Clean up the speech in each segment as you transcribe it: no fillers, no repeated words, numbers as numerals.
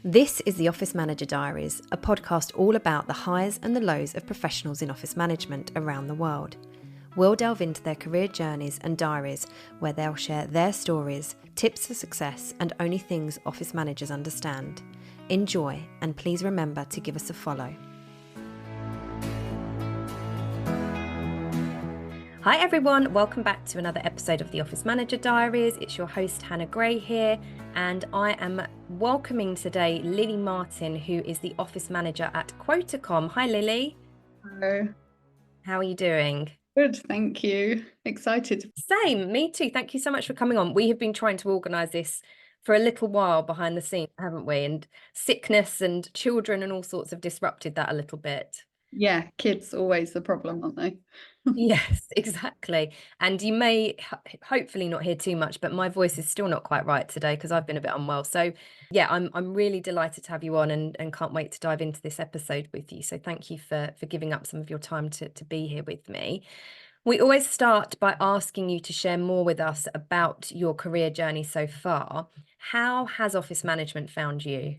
This is the Office Manager Diaries, a podcast all about the highs and the lows of professionals in office management around the world. We'll delve into their career journeys and diaries where they'll share their stories, tips for success, and only things office managers understand. Enjoy, and please remember to give us a follow. Hi everyone, welcome back to another episode of the Office Manager Diaries. It's your host Hannah Gray here, and I am welcoming today Lily Martin, who is the Office Manager at Quotacom. Hi Lily. Hello. How are you doing? Good, thank you. Excited. Same, me too. Thank you so much for coming on. We have been trying to organise this for a little while behind the scenes, haven't we? And sickness and children and all sorts have disrupted that a little bit. Yeah, kids always the problem, aren't they? Yes, exactly. And you may hopefully not hear too much, but my voice is still not quite right today because I've been a bit unwell. So yeah, I'm really delighted to have you on and can't wait to dive into this episode with you. So thank you for giving up some of your time to be here with me. We always start by asking you to share more with us about your career journey so far. How has office management found you?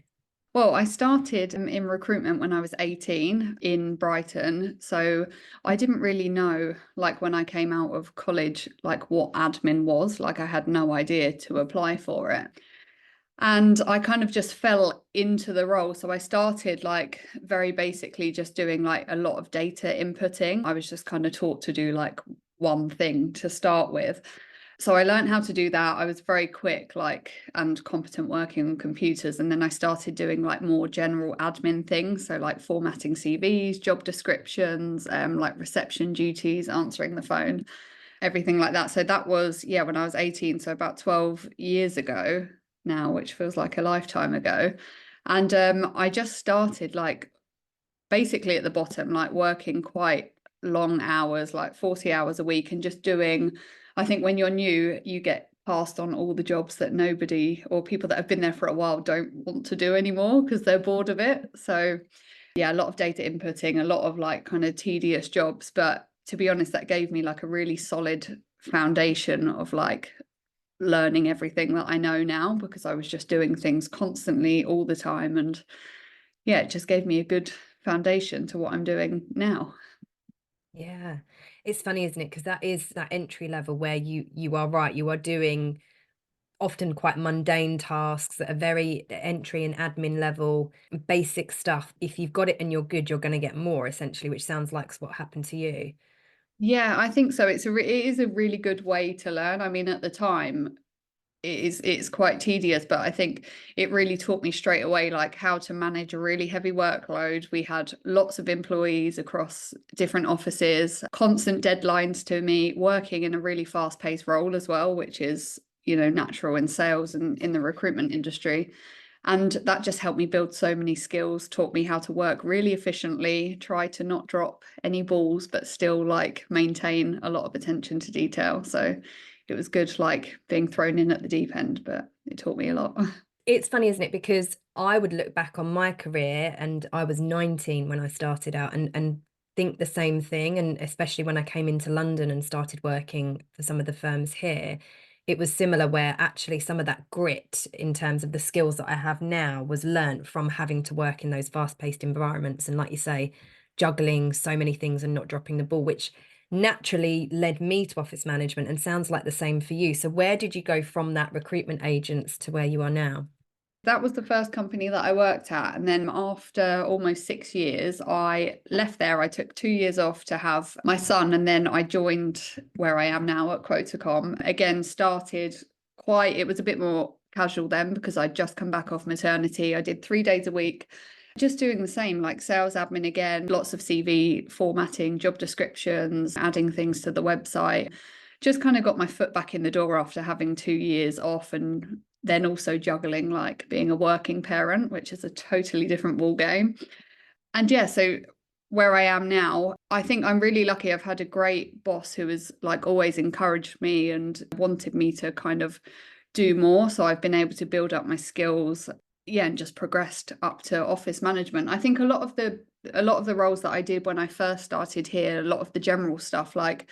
Well, I started in recruitment when I was 18 in Brighton. So I didn't really know, like when I came out of college, like what admin was. Like I had no idea to apply for it. And I kind of just fell into the role. So I started like very basically just doing like a lot of data inputting. I was just kind of taught to do like one thing to start with. So I learned how to do that. I was very quick, like, and competent working on computers. And then I started doing like more general admin things. So like formatting CVs, job descriptions, like reception duties, answering the phone, everything like that. So that was, yeah, when I was 18, so about 12 years ago now, which feels like a lifetime ago. And I just started like basically at the bottom, like working quite long hours, like 40 hours a week, and just doing, I think when you're new, you get passed on all the jobs that nobody or people that have been there for a while don't want to do anymore because they're bored of it. So yeah, a lot of data inputting, a lot of like kind of tedious jobs. But to be honest, that gave me like a really solid foundation of like learning everything that I know now because I was just doing things constantly all the time. And yeah, it just gave me a good foundation to what I'm doing now. Yeah, it's funny, isn't it? Because that is that entry level where you are right. You are doing often quite mundane tasks that are very entry and admin level, basic stuff. If you've got it and you're good, you're going to get more essentially, which sounds like what happened to you. Yeah, I think so. It is a really good way to learn. I mean, at the time, it's quite tedious, but I think it really taught me straight away like how to manage a really heavy workload. We had lots of employees across different offices, constant deadlines to meet, working in a really fast-paced role as well, which is, you know, natural in sales and in the recruitment industry. And that just helped me build so many skills, taught me how to work really efficiently, try to not drop any balls, but still like maintain a lot of attention to detail. So it was good, like being thrown in at the deep end, but it taught me a lot. It's funny, isn't it? Because I would look back on my career and I was 19 when I started out and think the same thing. And especially when I came into London and started working for some of the firms here, it was similar where actually some of that grit in terms of the skills that I have now was learnt from having to work in those fast-paced environments. And like you say, juggling so many things and not dropping the ball, which naturally led me to office management and sounds like the same for you. So where did you go from that recruitment agents to where you are now? That was the first company that I worked at. And then after almost 6 years, I left there. I took 2 years off to have my son. And then I joined where I am now at Quotacom. Again, started quite, it was a bit more casual then because I'd just come back off maternity. I did 3 days a week, just doing the same, like sales admin again, lots of CV formatting, job descriptions, adding things to the website. Just kind of got my foot back in the door after having 2 years off, and then also juggling like being a working parent, which is a totally different ball game. And yeah, so where I am now, I think I'm really lucky. I've had a great boss who has like always encouraged me and wanted me to kind of do more. So I've been able to build up my skills, yeah, and just progressed up to office management. I think a lot of the roles that I did when I first started here, a lot of the general stuff like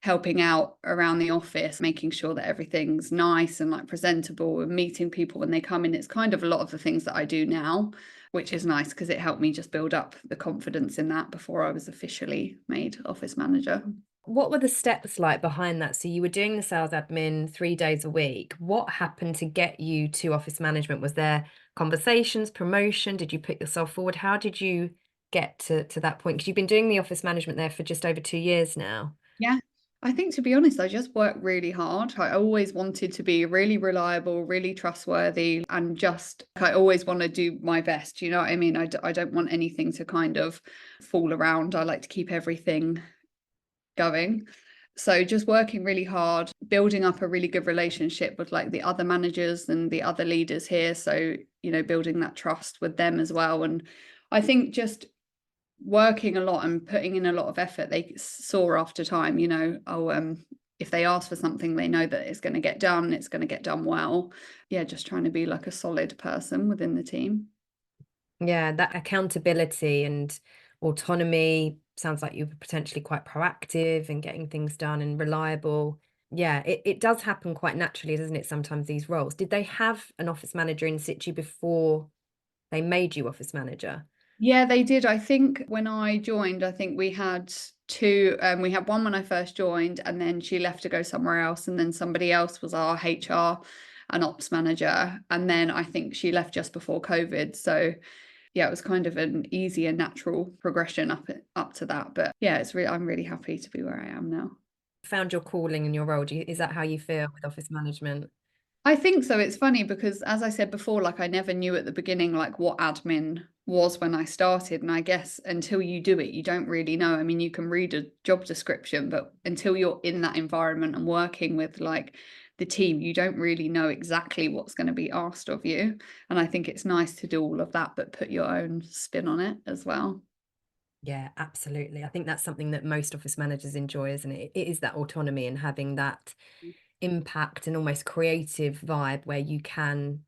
helping out around the office, making sure that everything's nice and like presentable, and meeting people when they come in. It's kind of a lot of the things that I do now, which is nice because it helped me just build up the confidence in that before I was officially made office manager. What were the steps like behind that? So you were doing the sales admin 3 days a week. What happened to get you to office management? Was there conversations, promotion? Did you put yourself forward? How did you get to that point? Because you've been doing the office management there for just over 2 years now. Yeah. I think, to be honest, I just worked really hard. I always wanted to be really reliable, really trustworthy, and just, I always want to do my best. You know what I mean? I don't want anything to kind of fall around. I like to keep everything going. So just working really hard, building up a really good relationship with like the other managers and the other leaders here. So, building that trust with them as well. And I think just working a lot and putting in a lot of effort, they saw after time, if they ask for something, they know that it's going to get done, it's going to get done well. Yeah, just trying to be like a solid person within the team. Yeah, that accountability and autonomy sounds like you were potentially quite proactive and getting things done and reliable. Yeah, it does happen quite naturally, doesn't it? Sometimes these roles. Did they have an office manager in situ before they made you office manager? Yeah, they did. I think when I joined, I think we had two. We had one when I first joined, and then she left to go somewhere else, and then somebody else was our HR and ops manager, and then I think she left just before COVID. So yeah, it was kind of an easy and natural progression up to that. But yeah, I'm really happy to be where I am now. Found your calling and your role. Is that how you feel with office management? I think so. It's funny because, as I said before, like I never knew at the beginning like what admin was when I started. And I guess until you do it, you don't really know. I mean, you can read a job description, but until you're in that environment and working with like the team, you don't really know exactly what's going to be asked of you. And I think it's nice to do all of that, but put your own spin on it as well. Yeah, absolutely. I think that's something that most office managers enjoy, isn't it? It is that autonomy and having that impact and almost creative vibe where you can,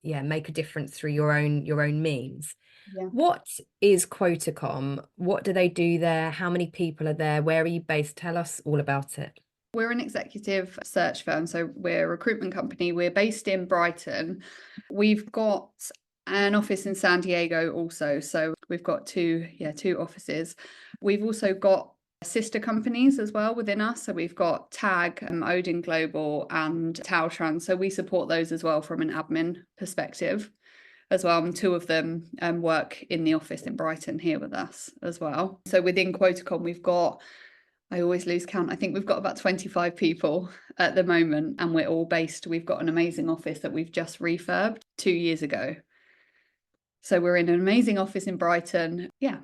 yeah, make a difference through your own means. Yeah. What is Quotacom? What do they do there? How many people are there? Where are you based? Tell us all about it. We're an executive search firm, so we're a recruitment company. We're based in Brighton. We've got an office in San Diego also. So we've got two offices. We've also got sister companies as well within us. So we've got Tag, Odin Global, and Tautran. So we support those as well from an admin perspective as well. And two of them work in the office in Brighton here with us as well. So within Quotacom, I always lose count. I think we've got about 25 people at the moment, and we've got an amazing office that we've just refurbed 2 years ago. So we're in an amazing office in Brighton. Yeah.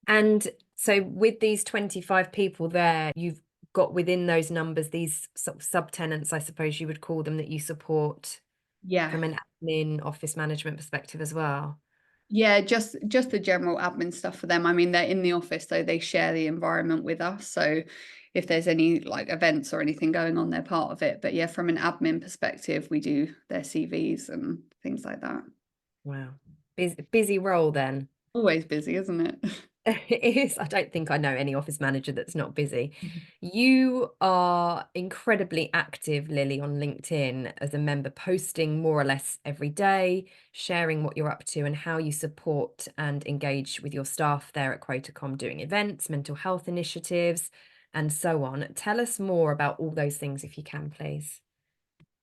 And so with these 25 people there, you've got within those numbers these sort of subtenants, I suppose you would call them, that you support Yeah. from an admin office management perspective as well. Yeah, just the general admin stuff for them. I mean, they're in the office, so they share the environment with us. So if there's any like events or anything going on, they're part of it. But yeah, from an admin perspective, we do their CVs and things like that. Wow. Busy role then. Always busy, isn't it? It is. I don't think I know any office manager that's not busy. You are incredibly active, Lily, on LinkedIn as a member, posting more or less every day, sharing what you're up to and how you support and engage with your staff there at Quotacom, doing events, mental health initiatives, and so on. Tell us more about all those things if you can, please.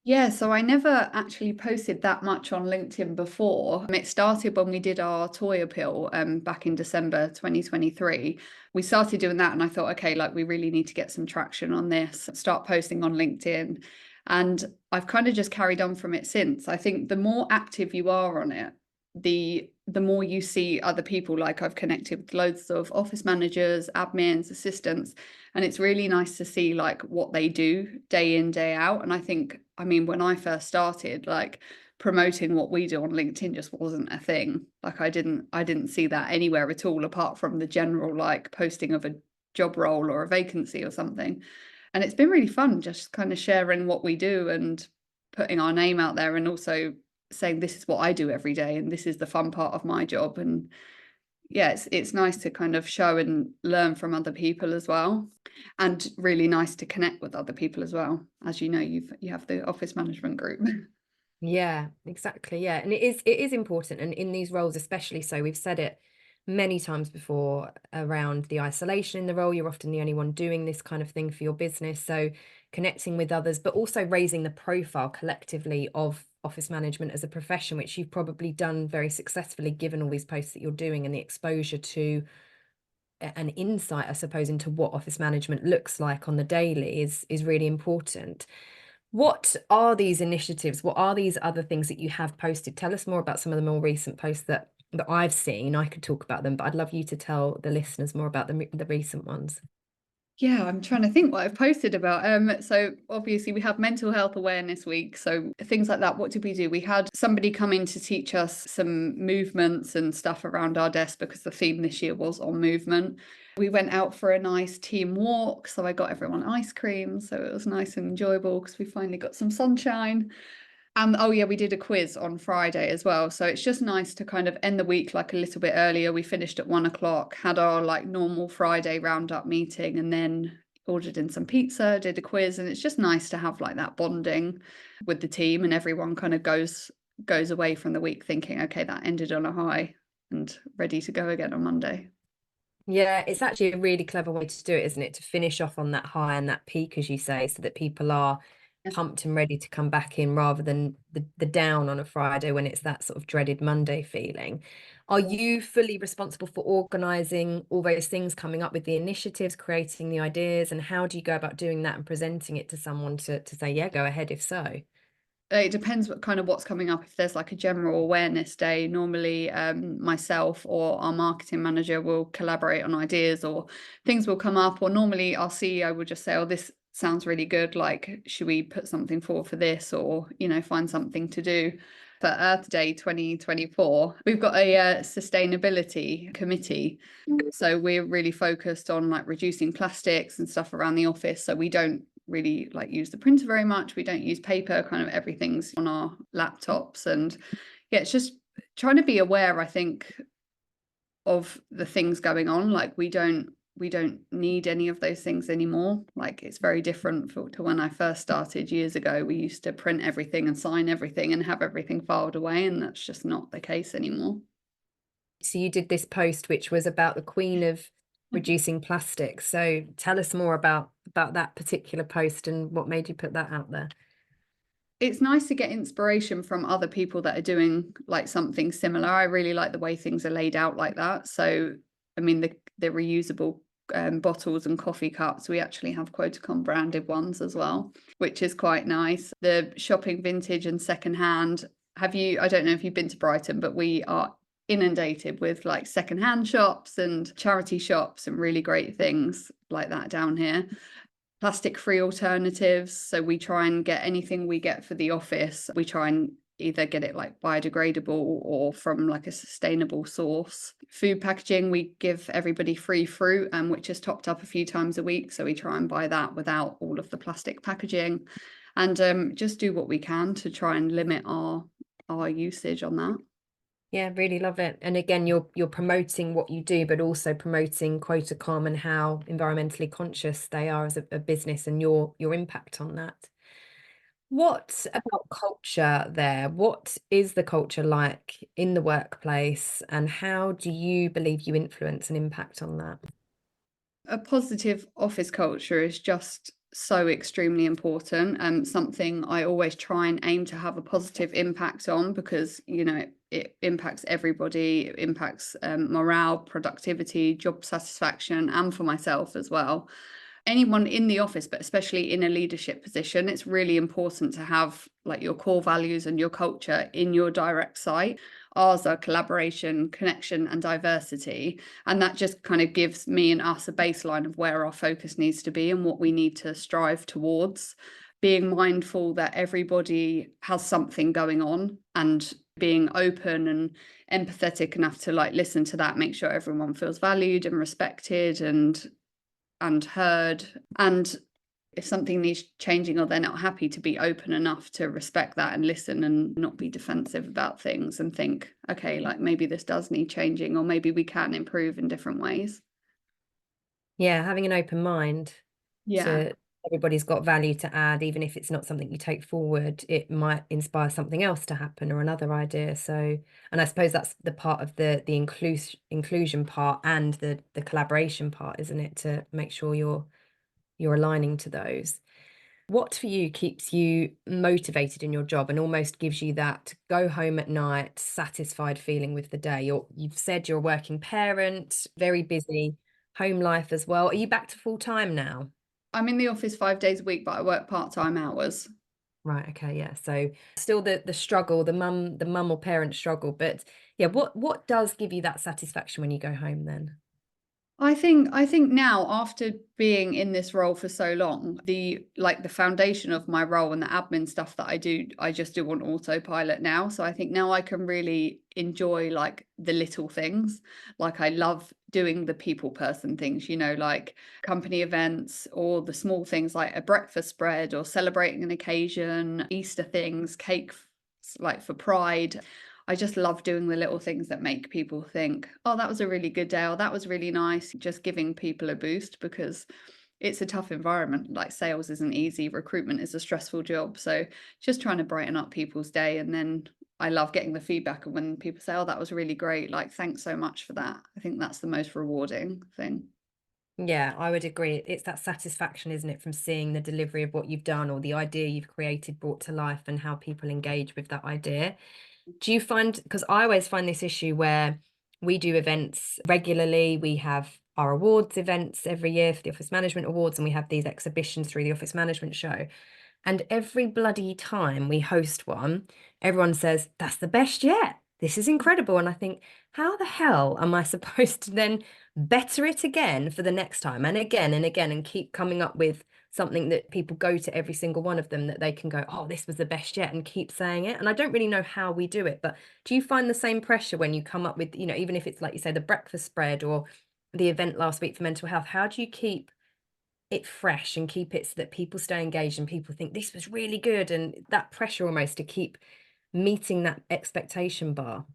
Yeah, so I never actually posted that much on LinkedIn before. It started when we did our toy appeal back in December 2023. We started doing that and I thought, okay, like we really need to get some traction on this, start posting on LinkedIn. And I've kind of just carried on from it since. I think the more active you are on it, the more you see other people. Like I've connected with loads of office managers, admins, assistants, and it's really nice to see like what they do day in, day out. And I mean, when I first started, like promoting what we do on LinkedIn just wasn't a thing. Like I didn't see that anywhere at all, apart from the general like posting of a job role or a vacancy or something. And it's been really fun just kind of sharing what we do and putting our name out there, and also saying this is what I do every day and this is the fun part of my job. And yeah, it's nice to kind of show and learn from other people as well, and really nice to connect with other people as well. As you know, you have the office management group. Yeah, exactly. Yeah. And it is important. And in these roles, especially so, we've said it many times before around the isolation in the role. You're often the only one doing this kind of thing for your business. So connecting with others, but also raising the profile collectively of office management as a profession, which you've probably done very successfully given all these posts that you're doing and the exposure to an insight, I suppose, into what office management looks like on the daily is really important. What are these initiatives? What are these other things that you have posted? Tell us more about some of the more recent posts that I've seen. I could talk about them, but I'd love you to tell the listeners more about the recent ones. Yeah, I'm trying to think what I've posted about. So obviously we have Mental Health Awareness Week. So things like that. What did we do? We had somebody come in to teach us some movements and stuff around our desk because the theme this year was on movement. We went out for a nice team walk. So I got everyone ice cream. So it was nice and enjoyable because we finally got some sunshine. And oh yeah, we did a quiz on Friday as well. So it's just nice to kind of end the week like a little bit earlier. We finished at 1 o'clock, had our like normal Friday roundup meeting, and then ordered in some pizza, did a quiz, and it's just nice to have like that bonding with the team, and everyone kind of goes away from the week thinking, okay, that ended on a high and ready to go again on Monday. Yeah, it's actually a really clever way to do it, isn't it? To finish off on that high and that peak, as you say, so that people are pumped and ready to come back in rather than the down on a Friday when it's that sort of dreaded Monday feeling. Are you fully responsible for organising all those things, coming up with the initiatives, creating the ideas, and how do you go about doing that and presenting it to someone to say, yeah, go ahead if so? It depends what kind of what's coming up. If there's like a general awareness day, normally myself or our marketing manager will collaborate on ideas, or things will come up, or normally our CEO will just say, oh, this sounds really good, like should we put something forward for this, or find something to do. For Earth Day 2024, we've got a sustainability committee, so we're really focused on like reducing plastics and stuff around the office. So we don't really like use the printer very much. We don't use paper, kind of everything's on our laptops. And yeah, it's just trying to be aware, I think, of the things going on. Like we don't need any of those things anymore. Like it's very different to when I first started years ago. We used to print everything and sign everything and have everything filed away, and that's just not the case anymore. So you did this post which was about the Queen of reducing plastic. So tell us more about that particular post and what made you put that out there. It's nice to get inspiration from other people that are doing like something similar. I really like the way things are laid out like that. So, I mean, the reusable bottles and coffee cups, we actually have Quotacom branded ones as well, which is quite nice. The shopping vintage and secondhand. I don't know if you've been to Brighton, but we are inundated with like secondhand shops and charity shops and really great things like that down here. Plastic free alternatives. So we try and get anything we get for the office, we try and either get it like biodegradable or from like a sustainable source. Food packaging, we give everybody free fruit, which is topped up a few times a week. So we try and buy that without all of the plastic packaging, and just do what we can to try and limit our usage on that. Yeah, really love it. And again, you're promoting what you do, but also promoting Quotacom and how environmentally conscious they are as a business and your impact on that. What about culture there? What is the culture like in the workplace, and how do you believe you influence and impact on that? A positive office culture is just so extremely important, and something I always try and aim to have a positive impact on, because it impacts everybody. It impacts morale, productivity, job satisfaction, and for myself as well. Anyone in the office, but especially in a leadership position, it's really important to have like your core values and your culture in your direct site. Ours are collaboration, connection, and diversity. And that just kind of gives me and us a baseline of where our focus needs to be and what we need to strive towards. Being mindful that everybody has something going on, and being open and empathetic enough to like listen to that, make sure everyone feels valued and respected and heard. And if something needs changing or they're not happy, to be open enough to respect that and listen and not be defensive about things and think, okay, like maybe this does need changing or maybe we can improve in different ways. Yeah, having an open mind Yeah. to everybody's got value to add, even if it's not something you take forward, it might inspire something else to happen or another idea. So, and I suppose that's the part of the inclusion part and the collaboration part, isn't it? To make sure you're aligning to those. What for you keeps you motivated in your job and almost gives you that go home at night, satisfied feeling with the day? You've said you're a working parent, very busy home life as well. Are you back to full time now? I'm in the office 5 days a week, but I work part-time hours. Right, okay, yeah. So still the struggle, the mum or parent struggle, but yeah, what does give you that satisfaction when you go home then? I think now, after being in this role for so long, the foundation of my role and the admin stuff that I do, I just do on autopilot now. So I think now I can really enjoy like the little things. Like I love doing the people person things, like company events or the small things like a breakfast spread or celebrating an occasion, Easter things, like for Pride. I just love doing the little things that make people think, oh, that was a really good day, or that was really nice. Just giving people a boost, because it's a tough environment. Like sales isn't easy, recruitment is a stressful job. So just trying to brighten up people's day. And then I love getting the feedback. And when people say, oh, that was really great, like, thanks so much for that. I think that's the most rewarding thing. Yeah, I would agree. It's that satisfaction, isn't it, from seeing the delivery of what you've done or the idea you've created brought to life and how people engage with that idea. Do you find, because I always find this issue where we do events regularly, we have our awards events every year for the Office Management Awards, and we have these exhibitions through the Office Management Show. And every bloody time we host one, everyone says, that's the best yet. This is incredible. And I think, how the hell am I supposed to then better it again for the next time and again and again and keep coming up with something that people go to every single one of them that they can go, oh, this was the best yet, and keep saying it. And I don't really know how we do it, but do you find the same pressure when you come up with, even if it's like you say, the breakfast spread or the event last week for mental health? How do you keep it fresh and keep it so that people stay engaged and people think this was really good, and that pressure almost to keep meeting that expectation bar?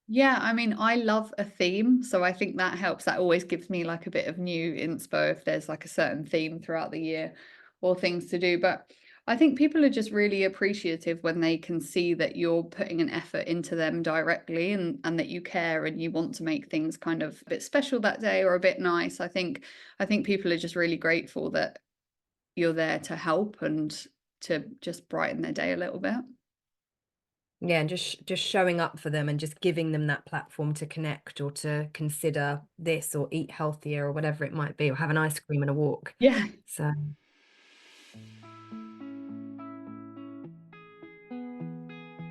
Yeah, I mean, I love a theme, so I think that helps. That always gives me like a bit of new inspo if there's like a certain theme throughout the year or things to do. But I think people are just really appreciative when they can see that you're putting an effort into them directly, and that you care and you want to make things kind of a bit special that day or a bit nice. I think people are just really grateful that you're there to help and to just brighten their day a little bit. Yeah, and just showing up for them and just giving them that platform to connect or to consider this or eat healthier or whatever it might be, or have an ice cream and a walk. Yeah. So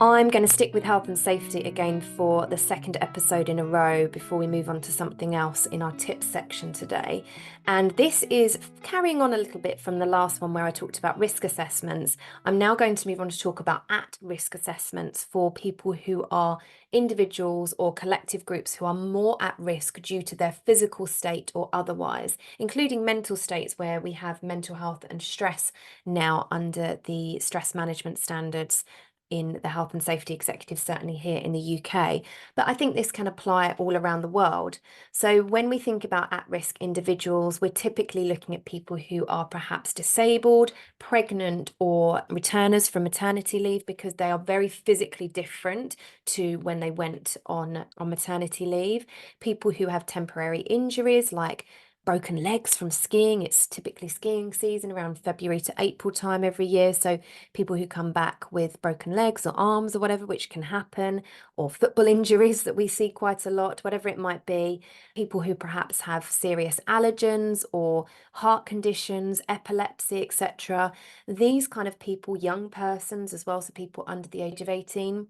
I'm going to stick with health and safety again for the second episode in a row before we move on to something else in our tips section today. And this is carrying on a little bit from the last one where I talked about risk assessments. I'm now going to move on to talk about at-risk assessments for people who are individuals or collective groups who are more at risk due to their physical state or otherwise, including mental states where we have mental health and stress now under the stress management standards in the health and safety executive, certainly here in the UK, but I think this can apply all around the world. So when we think about at-risk individuals, we're typically looking at people who are perhaps disabled, pregnant, or returners from maternity leave, because they are very physically different to when they went on maternity leave. People who have temporary injuries like broken legs from skiing. It's typically skiing season around February to April time every year. So people who come back with broken legs or arms or whatever, which can happen, or football injuries that we see quite a lot, whatever it might be. People who perhaps have serious allergens or heart conditions, epilepsy, etc. These kind of people, young persons as well, so people under the age of 18.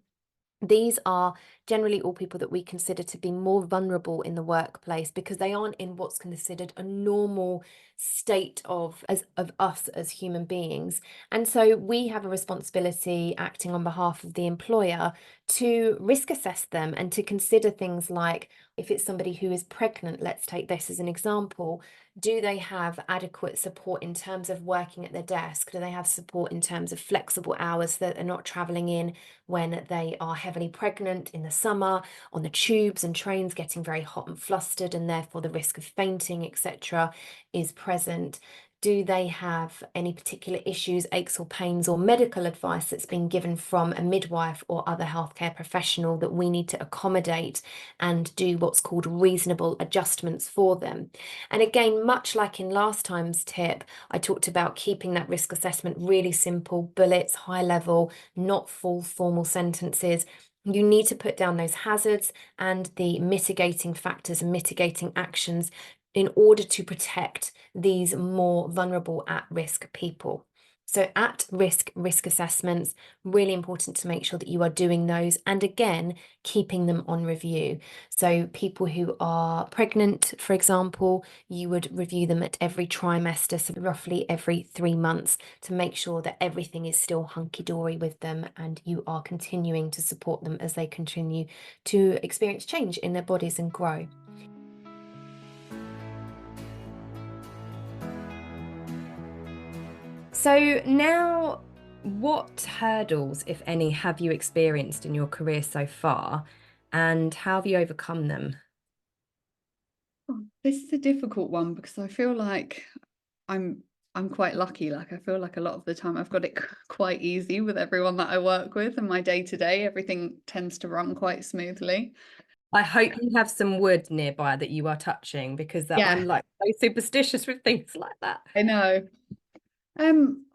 These are generally all people that we consider to be more vulnerable in the workplace because they aren't in what's considered a normal state of us as human beings. And so we have a responsibility acting on behalf of the employer to risk assess them and to consider things like, if it's somebody who is pregnant, let's take this as an example, Do they have adequate support in terms of working at their desk? Do they have support in terms of flexible hours so that they're not traveling in when they are heavily pregnant in the summer, on the tubes and trains getting very hot and flustered, and therefore the risk of fainting, etc., is present? Do they have any particular issues, aches or pains, or medical advice that's been given from a midwife or other healthcare professional that we need to accommodate and do what's called reasonable adjustments for them? And again, much like in last time's tip, I talked about keeping that risk assessment really simple, bullets, high level, not full formal sentences. You need to put down those hazards and the mitigating factors and mitigating actions in order to protect these more vulnerable at-risk people. So at-risk risk assessments, really important to make sure that you are doing those, and again, keeping them on review. So people who are pregnant, for example, you would review them at every trimester, so roughly every 3 months, to make sure that everything is still hunky-dory with them and you are continuing to support them as they continue to experience change in their bodies and grow. So now, what hurdles, if any, have you experienced in your career so far, and how have you overcome them? Oh, this is a difficult one because I feel like I'm I'm quite lucky. Like I feel like a lot of the time I've got it quite easy with everyone that I work with, and my day to day, everything tends to run quite smoothly. I hope you have some wood nearby that you are touching, because that Yeah, I'm like so superstitious with things like that. I know.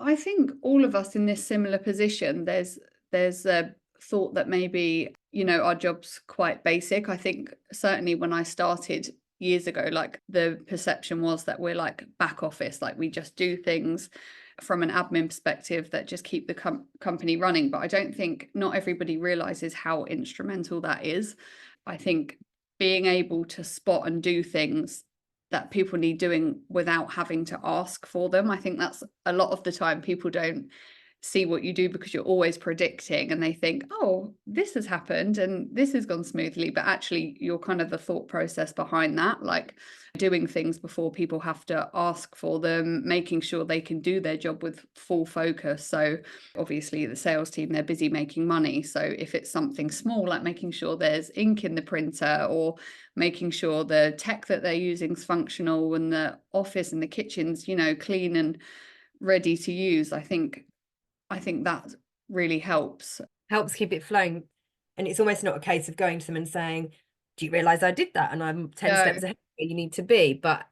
I think all of us in this similar position, there's a thought that maybe, our job's quite basic. I think certainly when I started years ago, like the perception was that we're like back office, like we just do things from an admin perspective that just keep the company running. But I don't think not everybody realizes how instrumental that is. I think being able to spot and do things that people need doing without having to ask for them. I think that's a lot of the time people don't see what you do because you're always predicting and they think, oh, this has happened and this has gone smoothly. But actually, you're kind of the thought process behind that, like doing things before people have to ask for them, making sure they can do their job with full focus. So, obviously, the sales team, they're busy making money. So, if it's something small, like making sure there's ink in the printer or making sure the tech that they're using is functional and the office and the kitchen's, clean and ready to use, I think that really helps. Helps keep it flowing. And it's almost not a case of going to them and saying, do you realize I did that? And I'm 10 No, steps ahead of where you need to be. But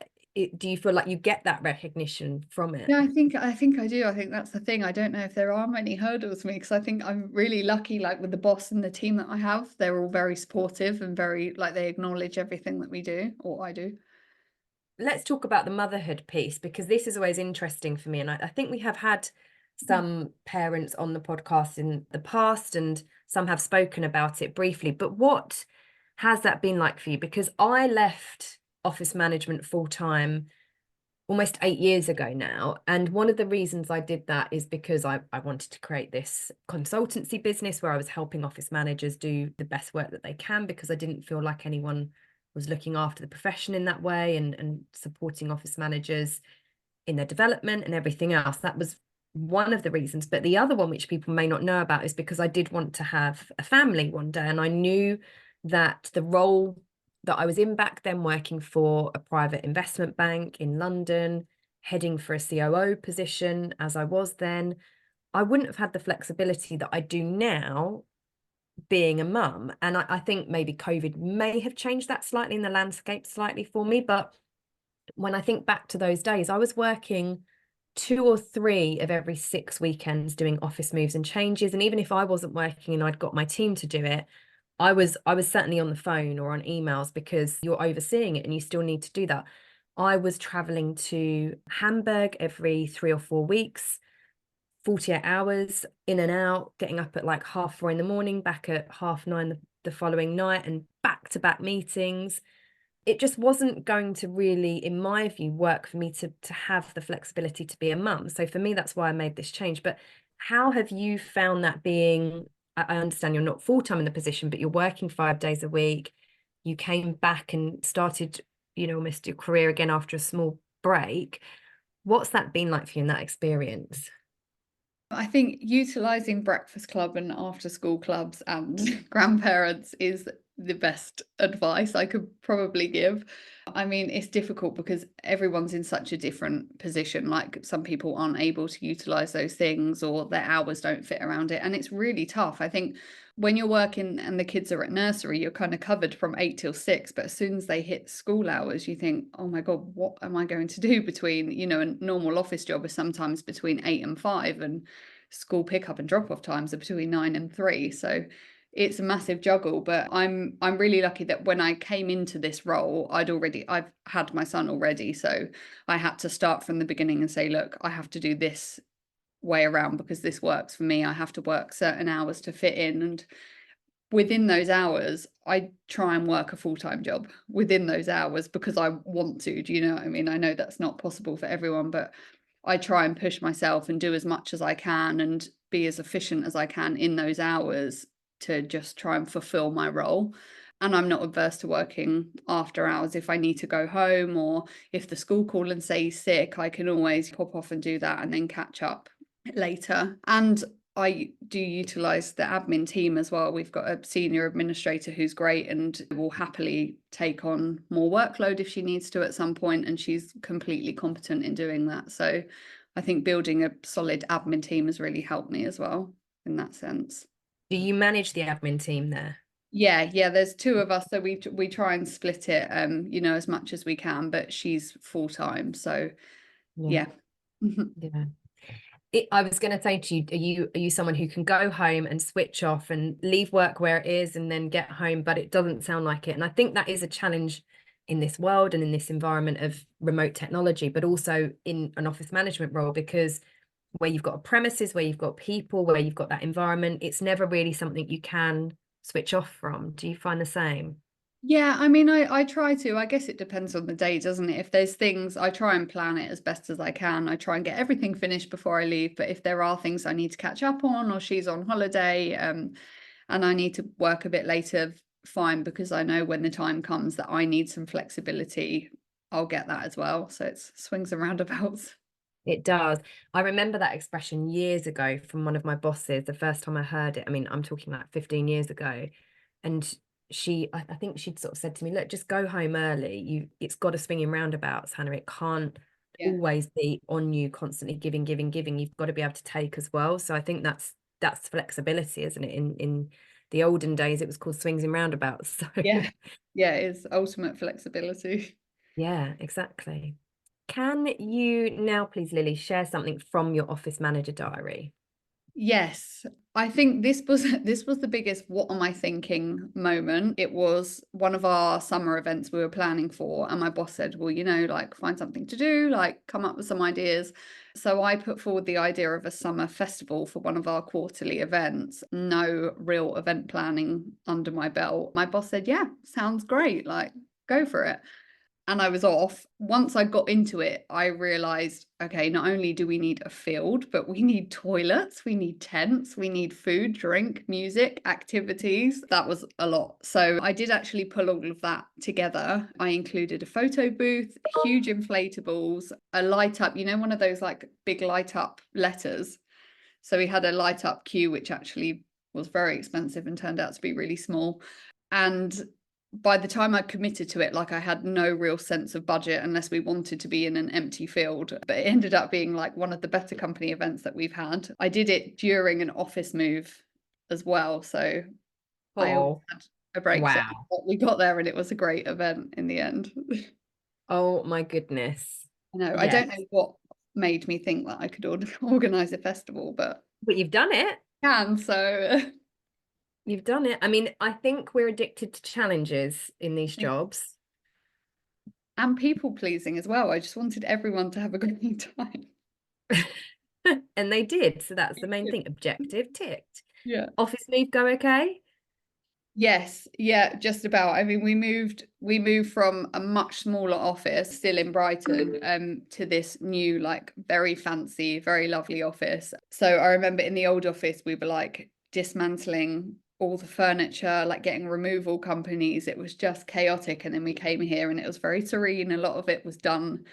do you feel like you get that recognition from it? yeah, I think I do. I think that's the thing. I don't know if there are many hurdles for me because I think I'm really lucky, like with the boss and the team that I have. They're all very supportive and very like they acknowledge everything that we do or I do. Let's talk about the motherhood piece, because this is always interesting for me. And I think we have had some parents on the podcast in the past, and some have spoken about it briefly. But what has that been like for you? Because I left office management full time almost 8 years ago now. And one of the reasons I did that is because I wanted to create this consultancy business where I was helping office managers do the best work that they can, because I didn't feel like anyone was looking after the profession in that way, and supporting office managers in their development and everything else. That was one of the reasons. But the other one, which people may not know about, is because I did want to have a family one day. And I knew that the role that I was in back then, working for a private investment bank in London, heading for a COO position as I was then, I wouldn't have had the flexibility that I do now being a mum. And I think maybe COVID may have changed that slightly in the landscape slightly for me. But when I think back to those days, I was working 2 or 3 of every 6 weekends doing office moves and changes. And even if I wasn't working and I'd got my team to do it, I was certainly on the phone or on emails, because you're overseeing it and you still need to do that. I was traveling to Hamburg every 3 or 4 weeks, 48 hours in and out, getting up at like 4:30 in the morning, back at 9:30 the following night, and back to back meetings. It just wasn't going to really, in my view, work for me to have the flexibility to be a mum. So for me, that's why I made this change. But how have you found that being? I understand you're not full-time in the position, but you're working 5 days a week. You came back and started, almost your career again after a small break. What's that been like for you in that experience? I think utilizing breakfast club and after school clubs and grandparents is the best advice I could probably give. I mean, it's difficult because everyone's in such a different position. Like some people aren't able to utilize those things or their hours don't fit around it. And it's really tough. I think when you're working and the kids are at nursery, you're kind of covered from 8 till 6. But as soon as they hit school hours, you think, oh my God, what am I going to do between, a normal office job is sometimes between 8 and 5, and school pickup and drop off times are between 9 and 3. So it's a massive juggle, but I'm really lucky that when I came into this role, I've had my son already. So I had to start from the beginning and say, look, I have to do this way around because this works for me. I have to work certain hours to fit in. And within those hours, I try and work a full-time job within those hours because I want to. Do you know what I mean? I know that's not possible for everyone, but I try and push myself and do as much as I can and be as efficient as I can in those hours to just try and fulfill my role. And I'm not averse to working after hours if I need to go home, or if the school call and say he's sick, I can always pop off and do that and then catch up later. And I do utilize the admin team as well. We've got a senior administrator who's great and will happily take on more workload if she needs to at some point, and she's completely competent in doing that. So I think building a solid admin team has really helped me as well in that sense. Do you manage the admin team there? Yeah, there's two of us, so we try and split it as much as we can, but she's full time. So Yeah. yeah. Yeah. I was going to say to you, are you someone who can go home and switch off and leave work where it is and then get home? But it doesn't sound like it. And I think that is a challenge in this world and in this environment of remote technology, but also in an office management role, because where you've got a premises, where you've got people, where you've got that environment, it's never really something you can switch off from. Do you find the same? Yeah, I mean, I try to. I guess it depends on the day, doesn't it? If there's things, I try and plan it as best as I can. I try and get everything finished before I leave. But if there are things I need to catch up on, or she's on holiday, and I need to work a bit later, fine, because I know when the time comes that I need some flexibility, I'll get that as well. So it's swings and roundabouts. It does. I remember that expression years ago from one of my bosses, the first time I heard it. I mean, I'm talking like 15 years ago. And I think she'd sort of said to me, look, just go home early. It's got to swing in roundabouts, Hannah. It can't Yeah. always be on you, constantly giving, giving, giving. You've got to be able to take as well. So I think that's flexibility, isn't it? In the olden days, it was called swings and roundabouts. So Yeah. Yeah, it's ultimate flexibility. yeah, exactly. Can you now, please, Lily, share something from your office manager diary? Yes, I think this was the biggest what am I thinking moment. It was one of our summer events we were planning for, and my boss said, well, like find something to do, like come up with some ideas. So I put forward the idea of a summer festival for one of our quarterly events. No real event planning under my belt. My boss said, yeah, sounds great, like go for it. And I was off. Once I got into it, I realized, okay, not only do we need a field, but we need toilets, we need tents, we need food, drink, music, activities. That was a lot. So I did actually pull all of that together. I included a photo booth, huge inflatables, a light up, one of those like big light up letters. So we had a light up queue, which actually was very expensive and turned out to be really small. And by the time I committed to it, like I had no real sense of budget unless we wanted to be in an empty field. But it ended up being like one of the better company events that we've had. I did it during an office move as well. So I always Oh, had a break. So wow. we got there and it was a great event in the end. Oh my goodness. I know. I Yes. don't know what made me think that I could organize a festival, but But you've done it. I can. So You've done it. I mean, I think we're addicted to challenges in these jobs. and people pleasing as well. I just wanted everyone to have a great time. And they did. So that's the main thing. Objective ticked. Yeah. Office move go okay? Yes, yeah, just about. I mean, we moved from a much smaller office still in Brighton to this new like very fancy, very lovely office. So I remember in the old office we were like dismantling all the furniture, like getting removal companies. It was just chaotic, and then we came here and it was very serene. A lot of it was done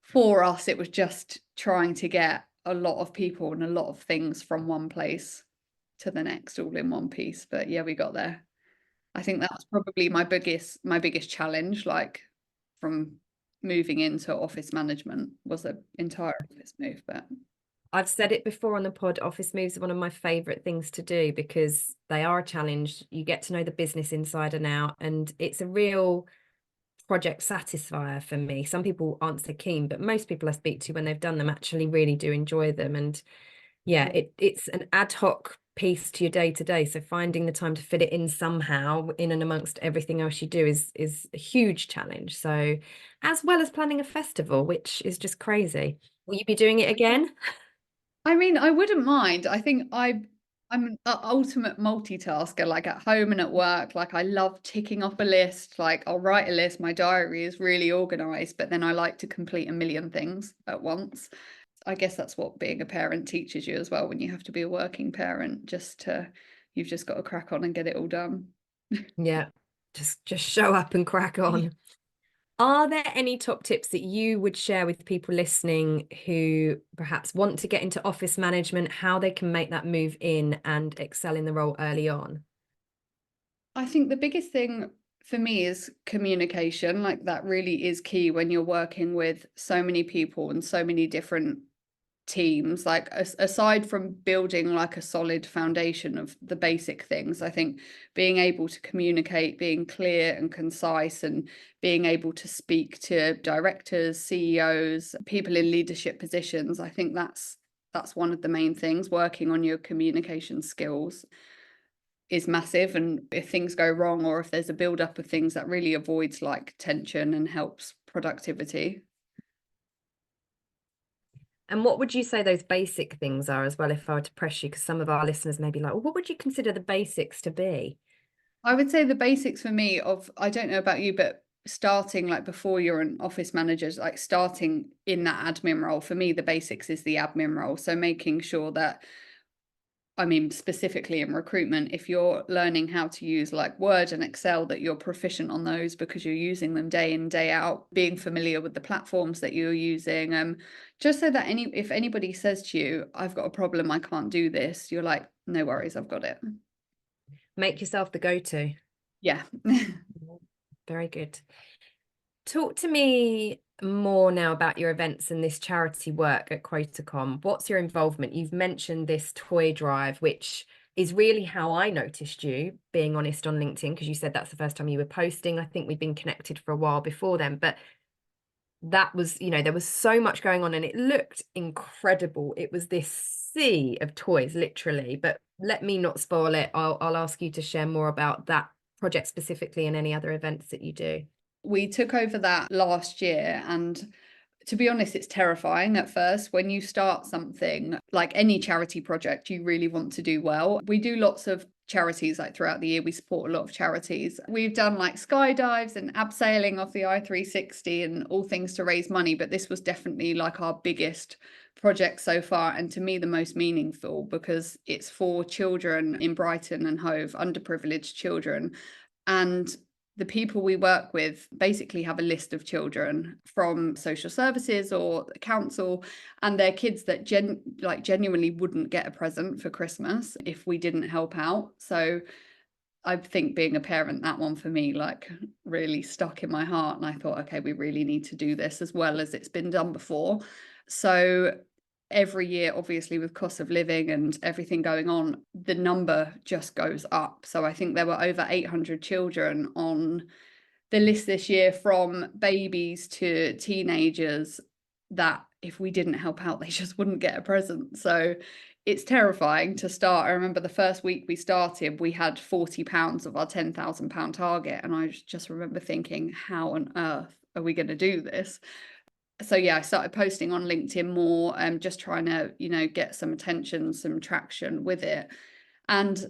for us, it was just trying to get a lot of people and a lot of things from one place to the next all in one piece. But yeah, we got there. I think that was probably my biggest challenge, like from moving into office management was an entire office move. But I've said it before on the pod, office moves are one of my favorite things to do because they are a challenge. You get to know the business inside and out, and it's a real project satisfier for me. Some people aren't so keen, but most people I speak to when they've done them actually really do enjoy them. And yeah, it's an ad hoc piece to your day to day. So finding the time to fit it in somehow in and amongst everything else you do is a huge challenge. So as well as planning a festival, which is just crazy. Will you be doing it again? I mean, I wouldn't mind. I think I'm an ultimate multitasker, like at home and at work. Like I love ticking off a list. Like I'll write a list. My diary is really organized, but then I like to complete a million things at once. I guess that's what being a parent teaches you as well when you have to be a working parent, you've just got to crack on and get it all done. Yeah, just show up and crack on. Are there any top tips that you would share with people listening who perhaps want to get into office management, how they can make that move in and excel in the role early on? I think the biggest thing for me is communication. Like that really is key when you're working with so many people and so many different teams. Like aside from building like a solid foundation of the basic things, I think being able to communicate, being clear and concise, and being able to speak to directors, CEOs, people in leadership positions, I think that's one of the main things. Working on your communication skills is massive, and if things go wrong or if there's a build up of things, that really avoids like tension and helps productivity. And what would you say those basic things are as well, if I were to press you? Because some of our listeners may be like, well, what would you consider the basics to be? I would say the basics for me of, I don't know about you, but starting like before you're an office manager, like starting in that admin role, for me, the basics is the admin role. So making sure that, I mean, specifically in recruitment, if you're learning how to use like Word and Excel, that you're proficient on those because you're using them day in, day out, being familiar with the platforms that you're using. Just so that if anybody says to you, I've got a problem, I can't do this, you're like, no worries, I've got it. Make yourself the go-to. Yeah. Very good. Talk to me more now about your events and this charity work at Quotacom. What's your involvement? You've mentioned this toy drive, which is really how I noticed you, being honest, on LinkedIn, because you said that's the first time you were posting. I think we've been connected for a while before then, but that was, there was so much going on and it looked incredible. It was this sea of toys, literally. But let me not spoil it. I'll ask you to share more about that project specifically and any other events that you do. We took over that last year, and to be honest, it's terrifying at first. When you start something like any charity project, you really want to do well. We do lots of charities like throughout the year. We support a lot of charities. We've done like skydives and abseiling off the I-360 and all things to raise money, but this was definitely like our biggest project so far, and to me the most meaningful, because it's for children in Brighton and Hove, underprivileged children. And the people we work with basically have a list of children from social services or the council, and they're kids that genuinely wouldn't get a present for Christmas if we didn't help out. So I think being a parent, that one for me like really stuck in my heart, and I thought, okay, we really need to do this as well as it's been done before. So every year, obviously with cost of living and everything going on, the number just goes up. So I think there were over 800 children on the list this year, from babies to teenagers, that if we didn't help out, they just wouldn't get a present. So it's terrifying to start. I remember the first week we started, we had £40 of our £10,000 target. And I just remember thinking, how on earth are we going to do this? So yeah, I started posting on LinkedIn more, and just trying to, get some attention, some traction with it. And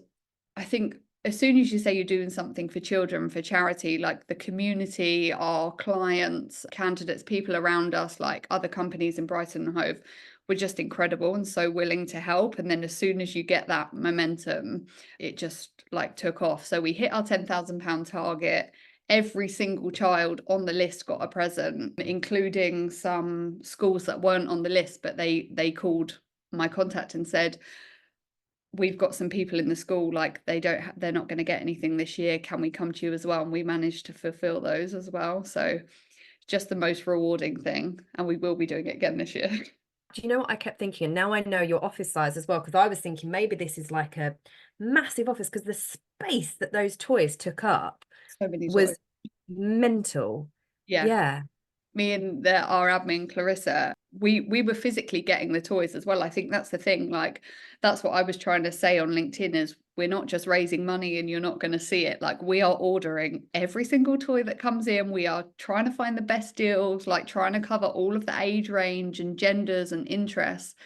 I think as soon as you say you're doing something for children, for charity, like the community, our clients, candidates, people around us, like other companies in Brighton and Hove, were just incredible and so willing to help. And then as soon as you get that momentum, it just like took off. So we hit our £10,000 target. every single child on the list got a present, including some schools that weren't on the list, but they called my contact and said, we've got some people in the school, like they're not going to get anything this year, can we come to you as well? And we managed to fulfill those as well. So just the most rewarding thing, and we will be doing it again this year. Do you know what I kept thinking? And now I know your office size as well, because I was thinking maybe this is like a massive office because the space that those toys took up So many toys. was mental. Yeah. Yeah. Me and our admin Clarissa, we were physically getting the toys as well. I think that's the thing, like that's what I was trying to say on LinkedIn, is we're not just raising money and you're not going to see it. Like we are ordering every single toy that comes in, we are trying to find the best deals, like trying to cover all of the age range and genders and interests.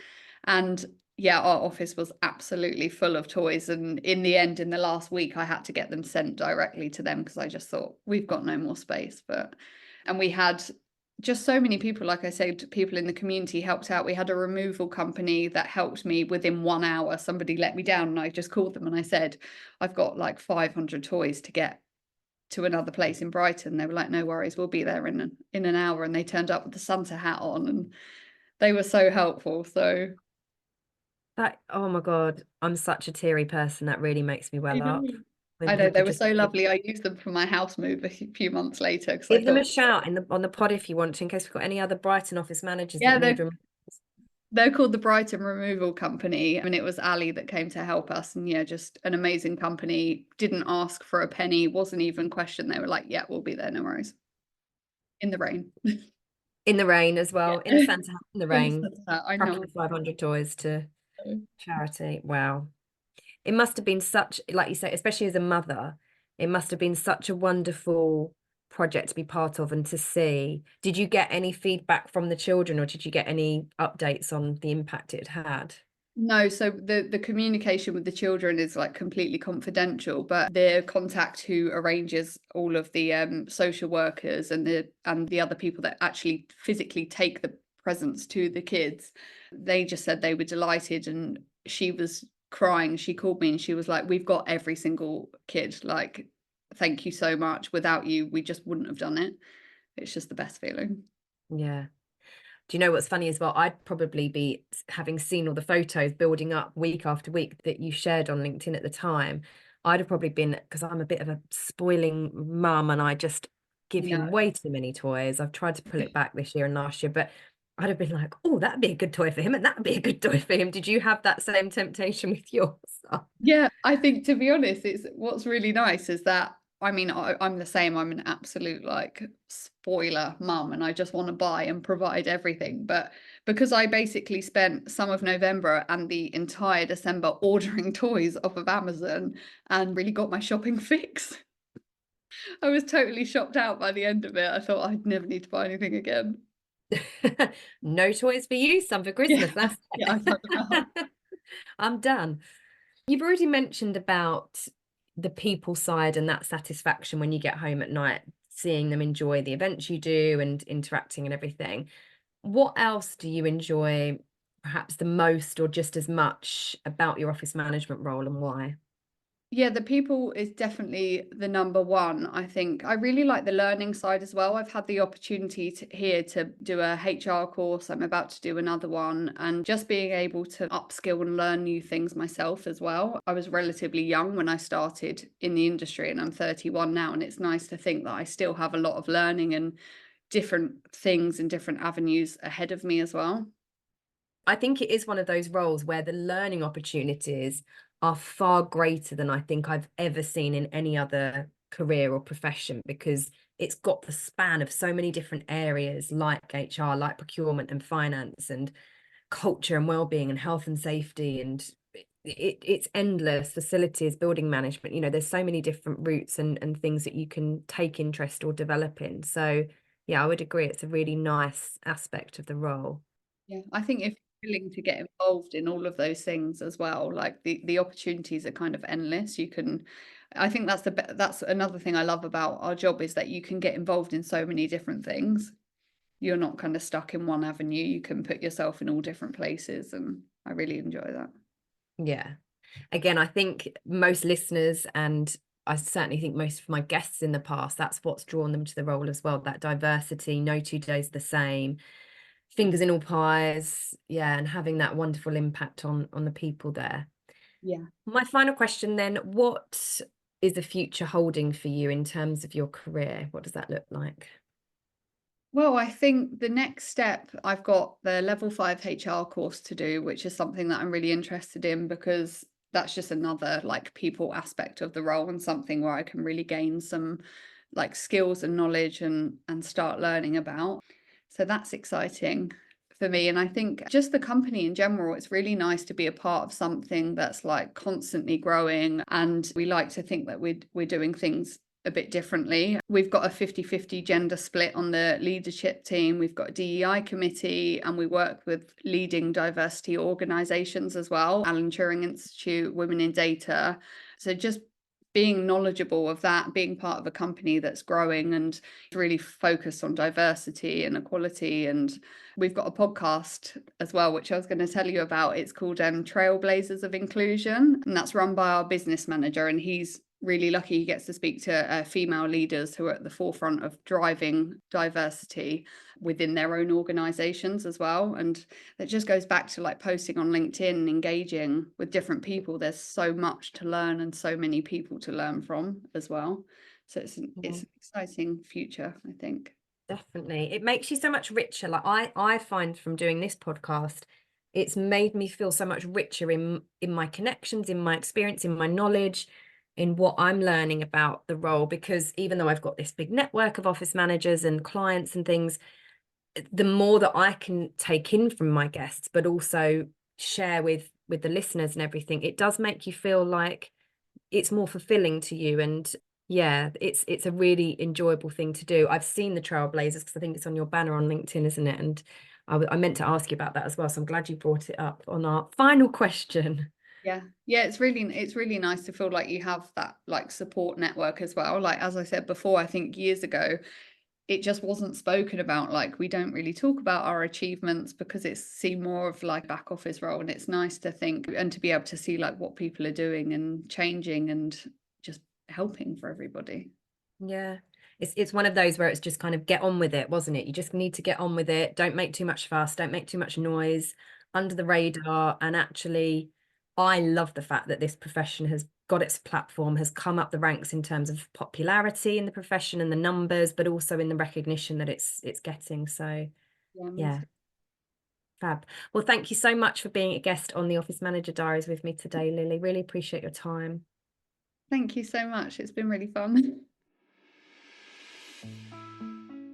And yeah, our office was absolutely full of toys, and in the end, in the last week, I had to get them sent directly to them because I just thought we've got no more space. But and we had just so many people, like I said, people in the community helped out. We had a removal company that helped me within 1 hour. Somebody let me down and I just called them and I said, I've got like 500 toys to get to another place in Brighton. They were like, no worries, we'll be there in an hour. And they turned up with the Santa hat on, and they were so helpful. So That, oh my God, I'm such a teary person. That really makes me I well know. up when I know, people they were just so lovely. I used them for my house move a few months later because I give them a thought, shout in the on the pod if you want to, in case we've got any other Brighton office managers that yeah, need they're called the Brighton Removal Company. I mean, it was Ali that came to help us, and yeah, just an amazing company. Didn't ask for a penny, wasn't even questioned. They were like, yeah, we'll be there, no worries. In the rain. in the rain as well, in a Yeah. Santa hat in the In rain, I know. tracking 500 toys to charity. Wow. It must have been such, like you say, especially as a mother, it must have been such a wonderful project to be part of and to see. Did you get any feedback from the children, or did you get any updates on the impact it had? No, so the communication with the children is like completely confidential, but the contact who arranges all of the social workers and the other people that actually physically take the presents to the kids, they just said they were delighted, and she was crying. She called me and she was like, "We've got every single kid. Like, thank you so much. Without you, we just wouldn't have done it." It's just the best feeling. Yeah. Do you know what's funny as well? I'd probably be, having seen all the photos building up week after week that you shared on LinkedIn at the time, I'd have probably been, because I'm a bit of a spoiling mum and I just give Yeah. him way too many toys. I've tried to pull it back this year and last year, but I'd have been like, oh, that'd be a good toy for him and that'd be a good toy for him. Did you have that same temptation with your son? Yeah, I think to be honest, it's what's really nice is that I mean I'm the same. I'm an absolute like spoiler mum, and I just want to buy and provide everything. But because I basically spent some of November and the entire December ordering toys off of Amazon and really got my shopping fix, I was totally shopped out by the end of it. I thought I'd never need to buy anything again. No toys for you, some for Yeah, Christmas. That's yeah, I found them out. it. I'm done. You've already mentioned about the people side and that satisfaction when you get home at night, seeing them enjoy the events you do and interacting and everything. What else do you enjoy perhaps the most or just as much about your office management role, and why? Yeah, the people is definitely the number one. I think I really like the learning side as well. I've had the opportunity here to do a HR course. I'm about to do another one, and just being able to upskill and learn new things myself as well. I was relatively young when I started in the industry, and I'm 31 now, and it's nice to think that I still have a lot of learning and different things and different avenues ahead of me as well. I think it is one of those roles where the learning opportunities are far greater than I think I've ever seen in any other career or profession, because it's got the span of so many different areas like HR, like procurement and finance and culture and well-being and health and safety, and it's endless. Facilities, building management, there's so many different routes and things that you can take interest or develop in. So yeah, I would agree, it's a really nice aspect of the role. Yeah, I think if you're willing to get involved in all of those things as well, like the opportunities are kind of endless. You can, I think that's another thing I love about our job is that you can get involved in so many different things. You're not kind of stuck in one avenue. You can put yourself in all different places, and I really enjoy that. Yeah. Again, I think most listeners and I certainly think most of my guests in the past, that's what's drawn them to the role as well. That diversity, no 2 days the same, fingers in all pies, yeah, and having that wonderful impact on the people there. Yeah. My final question then, what is the future holding for you in terms of your career? What does that look like? Well, I think the next step, I've got the level 5 HR course to do, which is something that I'm really interested in because that's just another like people aspect of the role and something where I can really gain some like skills and knowledge and start learning about. So that's exciting for me. And I think just the company in general, it's really nice to be a part of something that's like constantly growing. And we like to think that we're doing things a bit differently. We've got a 50-50 gender split on the leadership team. We've got a DEI committee, and we work with leading diversity organizations as well, Alan Turing Institute, Women in Data. So just being knowledgeable of that, being part of a company that's growing and really focused on diversity and equality. And we've got a podcast as well, which I was going to tell you about. It's called Trailblazers of Inclusion, and that's run by our business manager, and he's really lucky he gets to speak to female leaders who are at the forefront of driving diversity within their own organizations as well. And it just goes back to like posting on LinkedIn and engaging with different people. There's so much to learn and so many people to learn from as well. So it's an exciting future, I think. Definitely. It makes you so much richer. Like I find from doing this podcast, it's made me feel so much richer in my connections, in my experience, in my knowledge, in what I'm learning about the role. Because even though I've got this big network of office managers and clients and things, the more that I can take in from my guests, but also share with the listeners and everything, it does make you feel like it's more fulfilling to you. And yeah, it's a really enjoyable thing to do. I've seen the Trailblazers because I think it's on your banner on LinkedIn, isn't it? And I meant to ask you about that as well, so I'm glad you brought it up on our final question. Yeah. Yeah, it's really nice to feel like you have that like support network as well. Like as I said before, I think years ago it just wasn't spoken about. Like we don't really talk about our achievements because it's seen more of like back office role, and it's nice to think and to be able to see like what people are doing and changing and just helping for everybody. Yeah. It's one of those where it's just kind of get on with it, wasn't it? You just need to get on with it. Don't make too much fuss, don't make too much noise, under the radar. And actually, I love the fact that this profession has got its platform, has come up the ranks in terms of popularity in the profession and the numbers, but also in the recognition that it's getting. So Yeah, me yeah, too. fab. Well, thank you so much for being a guest on the Office Manager Diaries with me today, Lily. Really appreciate your time. Thank you so much. It's been really fun.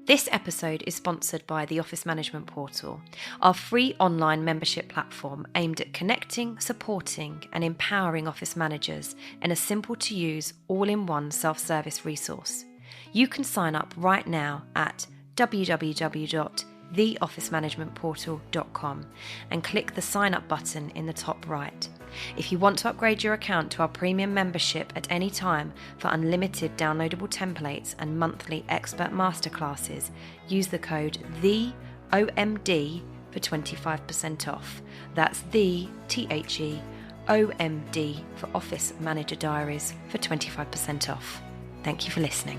This episode is sponsored by the Office Management Portal, our free online membership platform aimed at connecting, supporting, and empowering office managers in a simple to use, all-in-one self-service resource. You can sign up right now at www.theofficemanagementportal.com and click the sign up button in the top right. If you want to upgrade your account to our premium membership at any time for unlimited downloadable templates and monthly expert masterclasses, use the code THEOMD for 25% off. That's THEOMD for Office Manager Diaries for 25% off. Thank you for listening.